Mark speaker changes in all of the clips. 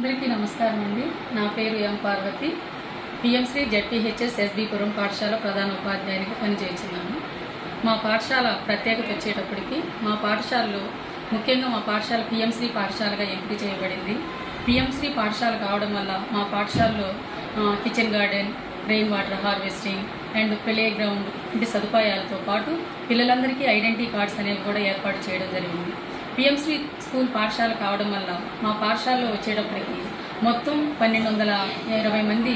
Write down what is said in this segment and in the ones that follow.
Speaker 1: అందరికీ నమస్కారం అండి. నా పేరు ఎం పార్వతి. పిఎంశ్రీ జెడ్పీహెచ్ఎస్ ఎస్బీపురం పాఠశాల ప్రధాన ఉపాధ్యాయునిగా పనిచేస్తున్నాను. మా పాఠశాల ప్రత్యేకత వచ్చేటప్పటికి మా పాఠశాలలో ముఖ్యంగా మా పాఠశాల పిఎంశ్రీ పాఠశాలగా ఎంపిక చేయబడింది. పిఎంశ్రీ పాఠశాల కావడం వల్ల మా పాఠశాలలో kitchen garden, rain water harvesting and play ground ఇంటి సదుపాయాలతో పాటు పిల్లలందరికీ ఐడెంటిటీ కార్డ్స్ అనేవి కూడా ఏర్పాటు చేయడం జరిగింది. పిఎంశ్రీ స్కూల్ పాఠశాల కావడం వల్ల మా పాఠశాలలో వచ్చేటప్పటికి మొత్తం 1220 మంది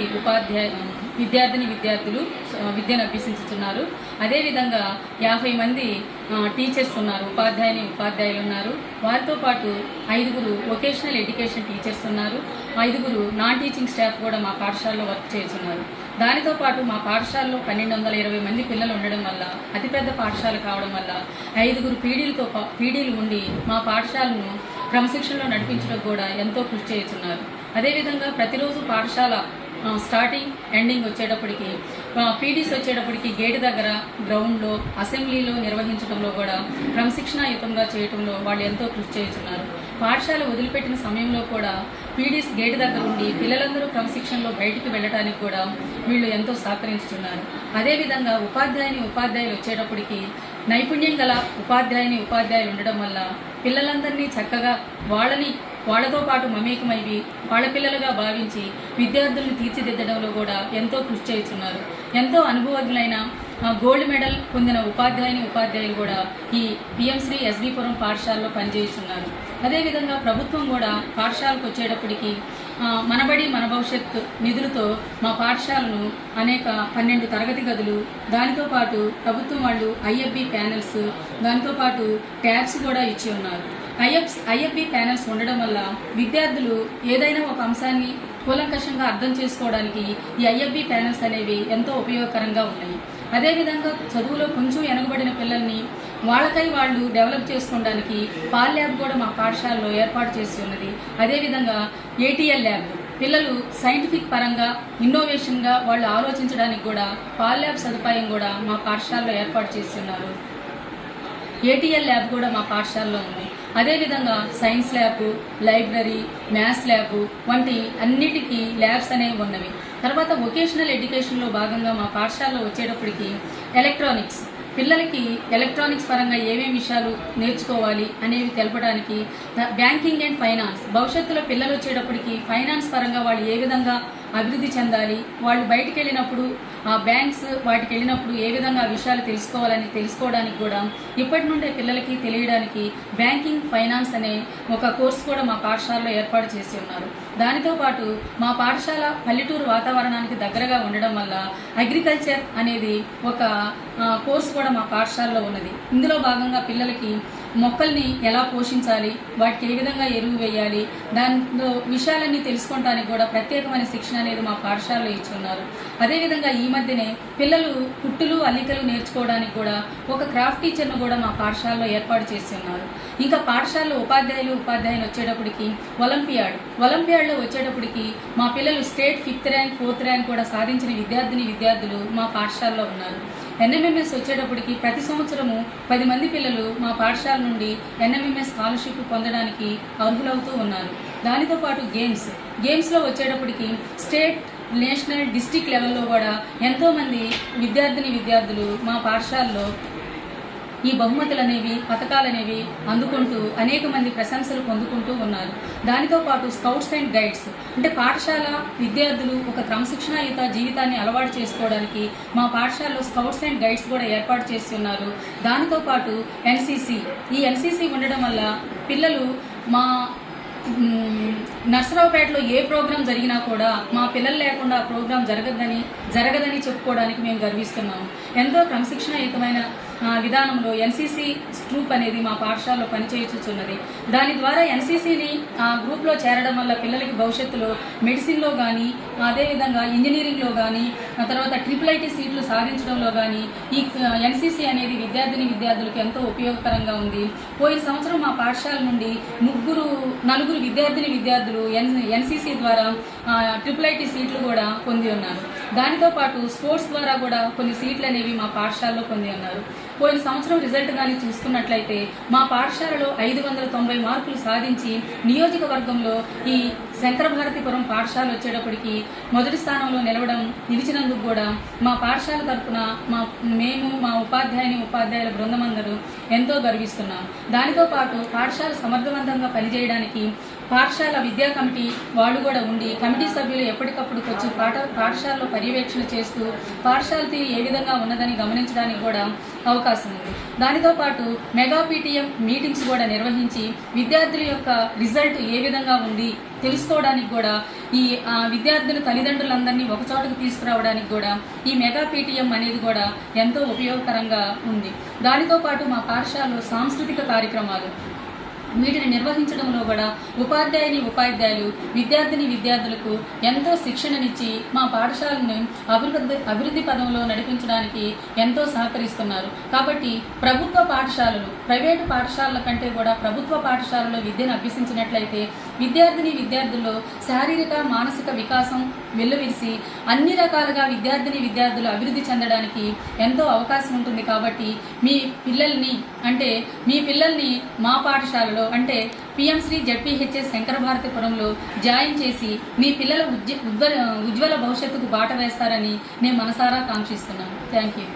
Speaker 1: విద్యార్థులు విద్యను అభ్యసించుతున్నారు. అదేవిధంగా 50 మంది టీచర్స్ ఉన్నారు, ఉపాధ్యాయులు ఉన్నారు. వారితో పాటు 5 వొకేషనల్ ఎడ్యుకేషన్ టీచర్స్ ఉన్నారు. 5 నాన్ టీచింగ్ స్టాఫ్ కూడా మా పాఠశాలలో వర్క్ చేస్తున్నారు. దానితో పాటు మా పాఠశాలలో 1220 మంది పిల్లలు ఉండడం వల్ల అతిపెద్ద పాఠశాల కావడం వల్ల 5 పీడీలు ఉండి మా పాఠశాలను క్రమశిక్షణలో నడిపించడం కూడా ఎంతో కృషి చేస్తున్నారు. అదేవిధంగా ప్రతిరోజు పాఠశాల స్టార్టింగ్ ఎండింగ్ వచ్చేటప్పటికి పీడీస్ వచ్చేటప్పటికి గేటు దగ్గర, గ్రౌండ్లో, అసెంబ్లీలో నిర్వహించడంలో కూడా క్రమశిక్షణాయుతంగా చేయడంలో వాళ్ళు ఎంతో కృషి చేస్తున్నారు. పాఠశాల వదిలిపెట్టిన సమయంలో కూడా పీడీస్ గేటు దగ్గర ఉండి పిల్లలందరూ క్రమశిక్షణలో బయటికి వెళ్ళడానికి కూడా వీళ్ళు ఎంతో సహకరించుతున్నారు. అదేవిధంగా ఉపాధ్యాయులు వచ్చేటప్పటికి నైపుణ్యం గల ఉపాధ్యాయులు ఉండడం వల్ల పిల్లలందరినీ చక్కగా వాళ్ళతో పాటు మమేకమైవి వాళ్ళ పిల్లలుగా భావించి విద్యార్థులను తీర్చిదిద్దడంలో కూడా ఎంతో కృషి చేస్తున్నారు. ఎంతో అనుభవజ్ఞులైన గోల్డ్ మెడల్ పొందిన ఉపాధ్యాయులు కూడా ఈ పిఎంశ్రీ ఎస్బీపురం పాఠశాలలో పనిచేస్తున్నారు. అదేవిధంగా ప్రభుత్వం కూడా పాఠశాలకు వచ్చేటప్పటికి మనబడి మన భవిష్యత్తు నిధులతో మా పాఠశాలను అనేక 12 తరగతి గదులు, దానితో పాటు ప్రభుత్వం వాళ్ళు ఐఎఫ్బి ప్యానెల్స్, దానితో పాటు ట్యాబ్స్ కూడా ఇచ్చి ఉన్నారు. ఐఎఫ్బి ప్యానెల్స్ ఉండడం వల్ల విద్యార్థులు ఏదైనా ఒక అంశాన్ని కూలంకషంగా అర్థం చేసుకోవడానికి ఈ ఐఎఫ్బి ప్యానెల్స్ అనేవి ఎంతో ఉపయోగకరంగా ఉన్నాయి. అదేవిధంగా చదువులో కొంచెం వెనుకబడిన పిల్లల్ని వాళ్ళకై వాళ్ళు డెవలప్ చేసుకోవడానికి పాల్ ల్యాబ్ కూడా మా పాఠశాలలో ఏర్పాటు చేసి ఉన్నది. అదేవిధంగా ఏటీఎల్ ల్యాబ్, పిల్లలు సైంటిఫిక్ పరంగా ఇన్నోవేషన్గా వాళ్ళు ఆలోచించడానికి కూడా పాల్ ల్యాబ్ సదుపాయం కూడా మా పాఠశాలలో ఏర్పాటు చేస్తున్నారు. ఏటీఎల్ ల్యాబ్ కూడా మా పాఠశాలలో ఉంది. అదేవిధంగా science lab, library, maths lab వంటి అన్నిటికీ ల్యాబ్స్ అనేవి ఉన్నవి. తర్వాత వొకేషనల్ ఎడ్యుకేషన్లో భాగంగా మా పాఠశాలలో వచ్చేటప్పటికి ఎలక్ట్రానిక్స్, పిల్లలకి ఎలక్ట్రానిక్స్ పరంగా ఏమేమి విషయాలు నేర్చుకోవాలి అనేవి తెలపడానికి, బ్యాంకింగ్ అండ్ ఫైనాన్స్, భవిష్యత్తులో పిల్లలు వచ్చేటప్పటికి ఫైనాన్స్ పరంగా వాళ్ళు ఏ విధంగా అభివృద్ధి చెందాలి, వాళ్ళు బయటికి వెళ్ళినప్పుడు ఆ బ్యాంక్స్ వాటికి వెళ్ళినప్పుడు ఏ విధంగా ఆ విషయాలు తెలుసుకోవడానికి కూడా ఇప్పటి నుండే పిల్లలకి తెలియడానికి బ్యాంకింగ్ ఫైనాన్స్ అనే ఒక కోర్సు కూడా మా పాఠశాలలో ఏర్పాటు చేసి ఉన్నారు. దానితో పాటు మా పాఠశాల పల్లెటూరు వాతావరణానికి దగ్గరగా ఉండడం వల్ల అగ్రికల్చర్ అనేది ఒక కోర్సు కూడా మా పాఠశాలలో ఉన్నది. ఇందులో భాగంగా పిల్లలకి మొక్కల్ని ఎలా పోషించాలి, వాటికి ఏ విధంగా ఎరువు వేయాలి, దాంట్లో విషయాలన్నీ తెలుసుకోవడానికి కూడా ప్రత్యేకమైన శిక్షణ అనేది మా పాఠశాలలో ఇచ్చున్నారు. అదేవిధంగా ఈ మధ్యనే పిల్లలు కుట్టులు, అల్లికలు నేర్చుకోవడానికి కూడా ఒక క్రాఫ్ట్ టీచర్ను కూడా మా పాఠశాలలో ఏర్పాటు చేసి ఉన్నారు. ఇంకా పాఠశాలలో ఉపాధ్యాయులు వచ్చేటప్పటికి ఒలింపియాడ్లో వచ్చేటప్పటికి మా పిల్లలు state 5th rank 4th rank కూడా సాధించిన విద్యార్థులు మా పాఠశాలలో ఉన్నారు. ఎన్ఎంఎంఎస్ వచ్చేటప్పటికి ప్రతి సంవత్సరము 10 మంది పిల్లలు మా పాఠశాల నుండి ఎన్ఎంఎంఎస్ స్కాలర్షిప్ పొందడానికి అర్హులవుతూ ఉన్నారు. దానితో పాటు గేమ్స్లో వచ్చేటప్పటికి స్టేట్, నేషనల్, డిస్ట్రిక్ట్ లెవెల్లో కూడా ఎంతోమంది విద్యార్థులు మా పాఠశాలలో ఈ బహుమతులు అనేవి, పథకాలు అనేవి అందుకుంటూ అనేక మంది ప్రశంసలు పొందుకుంటూ ఉన్నారు. దానితో పాటు స్కౌట్స్ అండ్ గైడ్స్, అంటే పాఠశాల విద్యార్థులు ఒక క్రమశిక్షణాయుత జీవితాన్ని అలవాటు చేసుకోవడానికి మా పాఠశాలలో స్కౌట్స్ అండ్ గైడ్స్ కూడా ఏర్పాటు చేసి ఉన్నారు. దానితో పాటు ఎన్సీసీ ఉండడం వల్ల పిల్లలు మా నర్సరావుపేటలో ఏ ప్రోగ్రాం జరిగినా కూడా మా పిల్లలు లేకుండా ఆ ప్రోగ్రాం జరగదని చెప్పుకోవడానికి మేము గర్విస్తున్నాము. ఎంతో క్రమశిక్షణాయుతమైన విధానంలో ఎన్సీసీ ట్రూప్ అనేది మా పాఠశాలలో పనిచేయుచున్నది. దాని ద్వారా ఎన్సీసీని ఆ గ్రూప్లో చేరడం వల్ల పిల్లలకి భవిష్యత్తులో మెడిసిన్లో కానీ, అదేవిధంగా ఇంజనీరింగ్లో కానీ, తర్వాత IIIT సీట్లు సాధించడంలో కానీ ఈ ఎన్సీసీ అనేది విద్యార్థులకు ఎంతో ఉపయోగకరంగా ఉంది. పోయిన సంవత్సరం మా పాఠశాల నుండి 4 విద్యార్థులు ఎన్సీసీ ద్వారా IIIT సీట్లు కూడా పొంది ఉన్నారు. దానితో పాటు స్పోర్ట్స్ ద్వారా కూడా కొన్ని సీట్లు అనేవి మా పాఠశాలలో పొంది ఉన్నారు. పోయిన సంవత్సరం రిజల్ట్ కానీ చూసుకున్నట్లయితే మా పాఠశాలలో 590 మార్కులు సాధించి నియోజకవర్గంలో ఈ శంకర భారతీపురం పాఠశాల వచ్చేటప్పటికి మొదటి స్థానంలో నిలిచినందుకు కూడా మా పాఠశాల తరఫున మేము మా ఉపాధ్యాయుల బృందం అందరూ ఎంతో గర్విస్తున్నాం. దానితో పాటు పాఠశాల సమర్థవంతంగా పనిచేయడానికి పాఠశాల విద్యా కమిటీ వాళ్ళు కూడా ఉండి కమిటీ సభ్యులు ఎప్పటికప్పుడు వచ్చి పాఠశాలలో పర్యవేక్షణ చేస్తూ పాఠశాల తీరు ఏ విధంగా ఉన్నదని గమనించడానికి కూడా అవకాశం ఉంది. దానితో పాటు మెగా పీటీఎం మీటింగ్స్ కూడా నిర్వహించి విద్యార్థుల యొక్క రిజల్ట్ ఏ విధంగా ఉంది తెలుసుకోవడానికి కూడా ఈ విద్యార్థుల తల్లిదండ్రులందరినీ ఒకచోటకు తీసుకురావడానికి కూడా ఈ మెగా పీటీఎం అనేది కూడా ఎంతో ఉపయోగకరంగా ఉంది. దానితో పాటు మా పాఠశాలలో సాంస్కృతిక కార్యక్రమాలు వీటిని నిర్వహించడంలో కూడా ఉపాధ్యాయులు విద్యార్థులకు ఎంతో శిక్షణనిచ్చి మా పాఠశాలను అభివృద్ధి పదంలో నడిపించడానికి ఎంతో సహకరిస్తున్నారు. కాబట్టి ప్రభుత్వ పాఠశాలలు ప్రైవేటు పాఠశాలల కంటే కూడా ప్రభుత్వ పాఠశాలలో విద్యను అభ్యసించినట్లయితే విద్యార్థుల్లో శారీరక మానసిక వికాసం వెల్లువిరిసి అన్ని రకాలుగా విద్యార్థులు అభివృద్ధి చెందడానికి ఎంతో అవకాశం ఉంటుంది. కాబట్టి మీ పిల్లల్ని మా పాఠశాలలో అంటే పిఎంశ్రీ జడ్పీహెచ్ఎస్ శంకర భారతీపురంలో జాయిన్ చేసి మీ పిల్లల ఉజ్వల భవిష్యత్తుకు బాట వేస్తారని నేను మనసారా కాంక్షిస్తున్నాను. Thank you.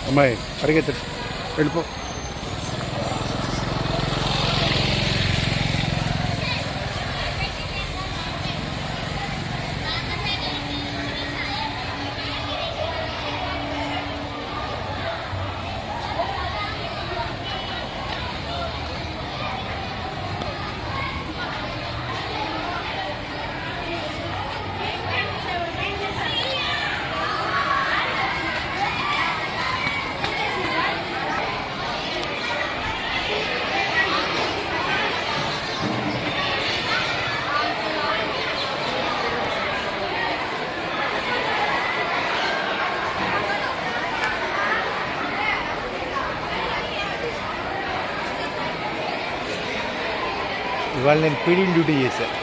Speaker 2: అమ్మాయి పరిగెత్త వెళ్ళిపో. ఇవాళ నేను ఫీడింగ్ డ్యూటీ చేశాను.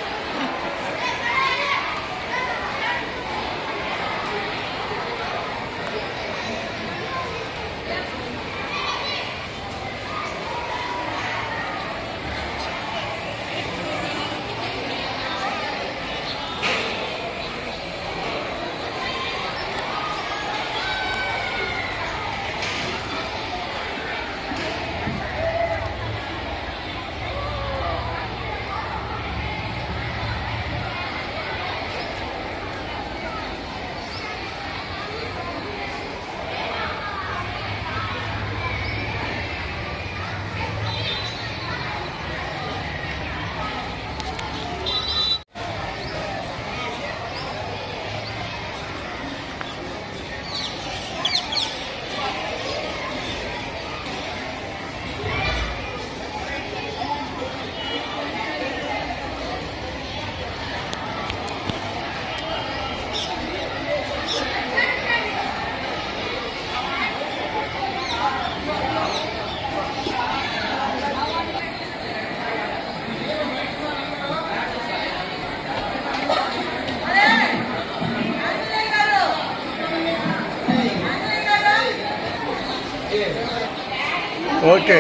Speaker 2: Okay.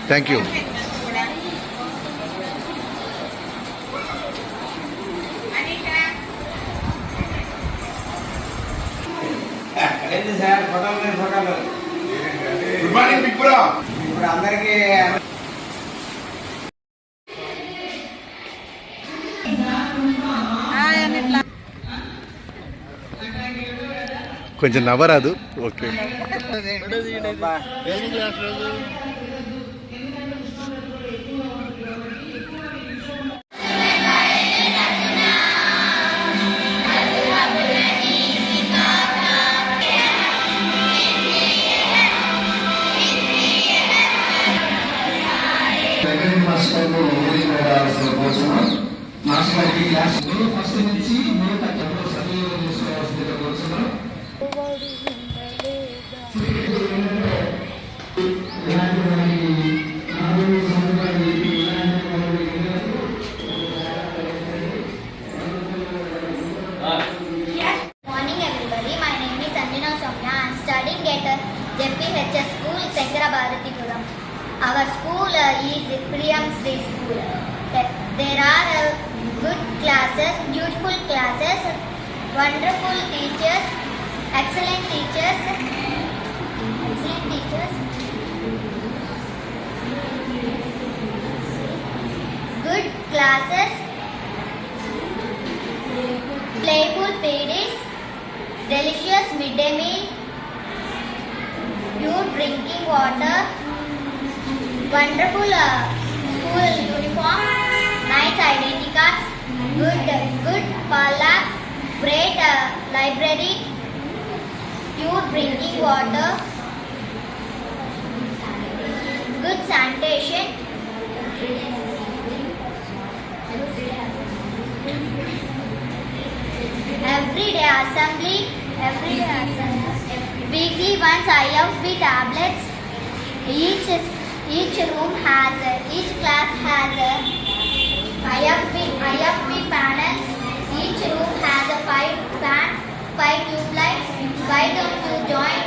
Speaker 2: Thank you.
Speaker 3: Good morning big bro. ఇప్పుడు అందరికీ
Speaker 2: కొంచెం నవ్వరాదు. ఓకే.
Speaker 4: మాస్టర్ మాస్టర్ గారికి క్లాస్ ఫస్ట్ నుంచి మిగతా క్లాస్ సద్వినియోగం చేసుకోవాల్సిందిగా కోరుతున్నాం.
Speaker 5: Morning everybody, my name is Anjana Soumya. I am studying at JPHS School, Sankara Bharatipuram. Our school is Priyam Sri School. There are good classes, beautiful classes, wonderful teachers, excellent teachers, good classes, playful PDs, delicious midday meal, pure drinking water, wonderful school uniform, nice identity cards, good parlor, great library, pure drinking water, good sanitation, everyday assembly, weekly once IFB tablets. Each class has IFB panels. Each room has 5 fans, 5 tube lights. Why don't you join